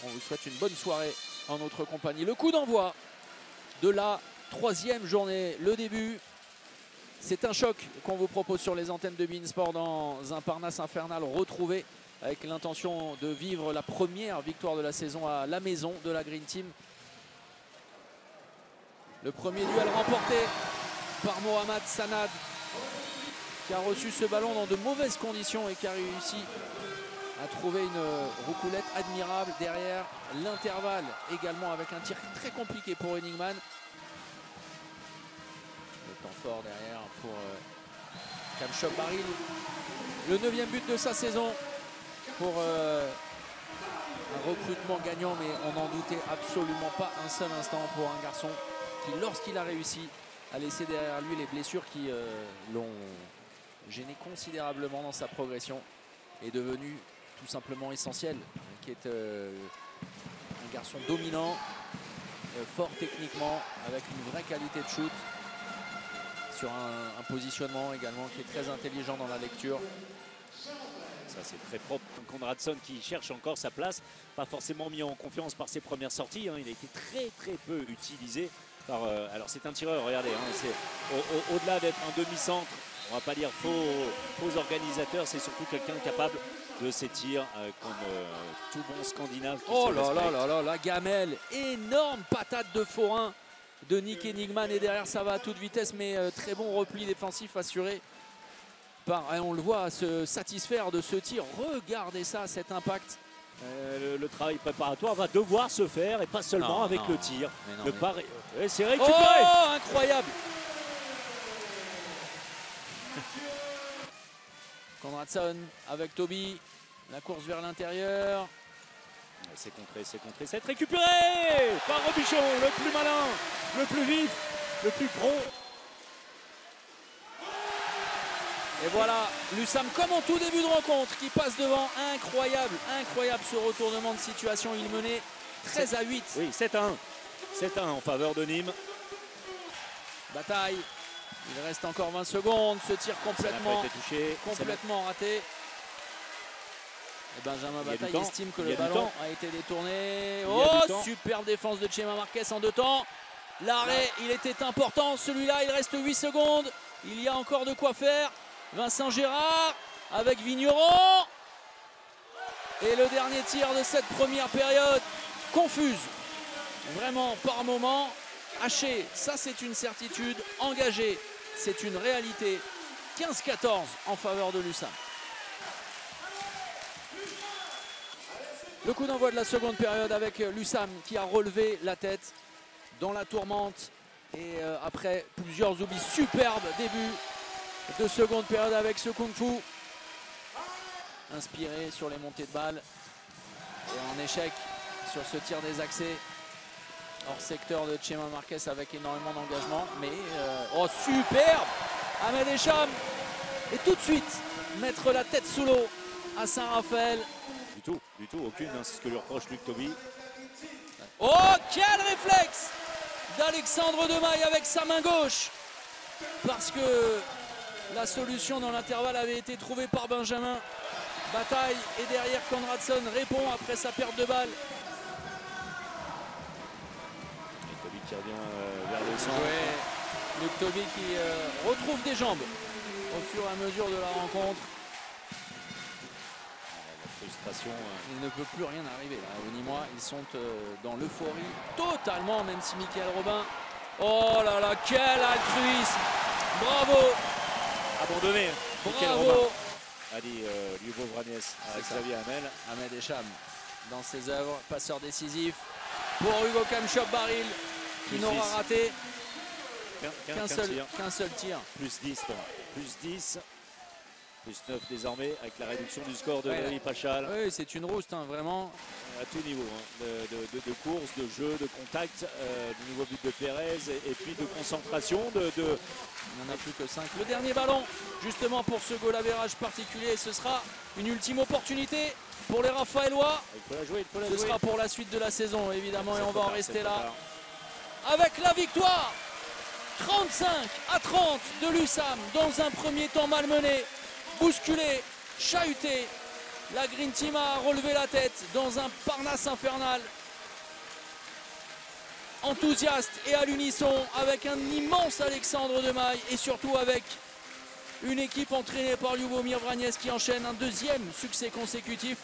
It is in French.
On vous souhaite une bonne soirée en notre compagnie. Le coup d'envoi de la 3e journée, le début. C'est un choc qu'on vous propose sur les antennes de beIN Sport dans un Parnasse infernal retrouvé avec l'intention de vivre la première victoire de la saison à la maison de la Green Team. Le premier duel remporté par Mohamed Sanad qui a reçu ce ballon dans de mauvaises conditions et qui a réussi à trouver une roucoulette admirable derrière l'intervalle également avec un tir très compliqué pour Enigman. Le temps fort derrière pour Kamshop Baril. Le 9e but de sa saison pour un recrutement gagnant, mais on n'en doutait absolument pas un seul instant pour un garçon qui, lorsqu'il a réussi à laisser derrière lui les blessures qui l'ont gêné considérablement dans sa progression, est devenu tout simplement essentiel, qui est un garçon dominant, fort techniquement, avec une vraie qualité de shoot, sur un positionnement également qui est très intelligent dans la lecture. Ça c'est très propre. Konradsson qui cherche encore sa place, pas forcément mis en confiance par ses premières sorties, hein. Il a été très peu utilisé par, alors c'est un tireur, regardez, hein, c'est au-delà d'être un demi-centre, on va pas dire faux organisateur, c'est surtout quelqu'un capable de ces tirs comme tout bon scandinave qui oh se là respecte. là, la gamelle, énorme patate de forain de Nick Enigman, et derrière ça va à toute vitesse, mais très bon repli défensif assuré par, on le voit se satisfaire de ce tir. Regardez ça, cet impact. Le travail préparatoire va devoir se faire et pas seulement avec le tir. C'est récupéré. Oh, incroyable. Konradsson avec Toby, la course vers l'intérieur. C'est contré, c'est récupéré par Robichon, le plus malin, le plus vif, le plus prompt. Et voilà, Lusam comme en tout début de rencontre qui passe devant. Incroyable ce retournement de situation. Il menait 13-8. Oui, 7-1. 7-1 en faveur de Nîmes. Bataille. Il reste encore 20 secondes. Ce tir complètement raté. Et Benjamin Bataille estime que le ballon a été détourné. Oh, superbe défense de Chema Marquez en 2 temps. L'arrêt, il était important. Celui-là, il reste 8 secondes. Il y a encore de quoi faire. Vincent Gérard avec Vigneron. Et le dernier tir de cette première période confuse. Vraiment par moment. Haché, ça c'est une certitude. Engagé, c'est une réalité. 15-14 en faveur de Lusam. Le coup d'envoi de la seconde période avec Lusam qui a relevé la tête dans la tourmente. Et après plusieurs oublis, superbe début de seconde période avec ce kung-fu. Inspiré sur les montées de balles. Et en échec sur ce tir désaxé. Hors secteur de Chema Marquez avec énormément d'engagement. Mais, oh superbe Ahmed Echam. Et tout de suite, mettre la tête sous l'eau à Saint-Raphaël. Du tout, aucune, hein, c'est ce que lui reproche Luc Toby. Oh, quel réflexe d'Alexandre Demaille avec sa main gauche. Parce que la solution dans l'intervalle avait été trouvée par Benjamin Bataille. Et derrière, Konradsson répond après sa perte de balle. Et Toby qui revient vers le centre. Ouais. Luc Toby qui retrouve des jambes au fur et à mesure de la rencontre. Frustration. Il ne peut plus rien arriver là. Aux Nîmois, ils sont dans l'euphorie totalement, même si Michael Robin. Oh là là, quel altruisme! Bravo! Abandonné. Bravo! A dit Lyubo Vranjes avec Xavier Hamel. Ahmed Echam dans ses œuvres, passeur décisif pour Hugo Kamshop Baril qui n'aura raté qu'un seul tir. Plus 10, plus 10. Plus 9 désormais avec la réduction du score de Valérie Pachal. Oui, c'est une rouste, hein, vraiment. À tout niveau, hein, de course, de jeu, de contact, du nouveau but de Pérez et puis de concentration. Il n'en a plus que 5. Le dernier ballon, justement pour ce goal average particulier, ce sera une ultime opportunité pour les Raphaélois. Il faut la jouer, Ce sera pour la suite de la saison, évidemment, et on va en rester là. Avec la victoire 35-30 de Lusam dans un premier temps malmené, bousculé, chahuté La Green Team a relevé la tête dans un Parnasse infernal. Enthousiaste et à l'unisson avec un immense Alexandre Demaille et surtout avec une équipe entraînée par Ljubomir Vranjes qui enchaîne un deuxième succès consécutif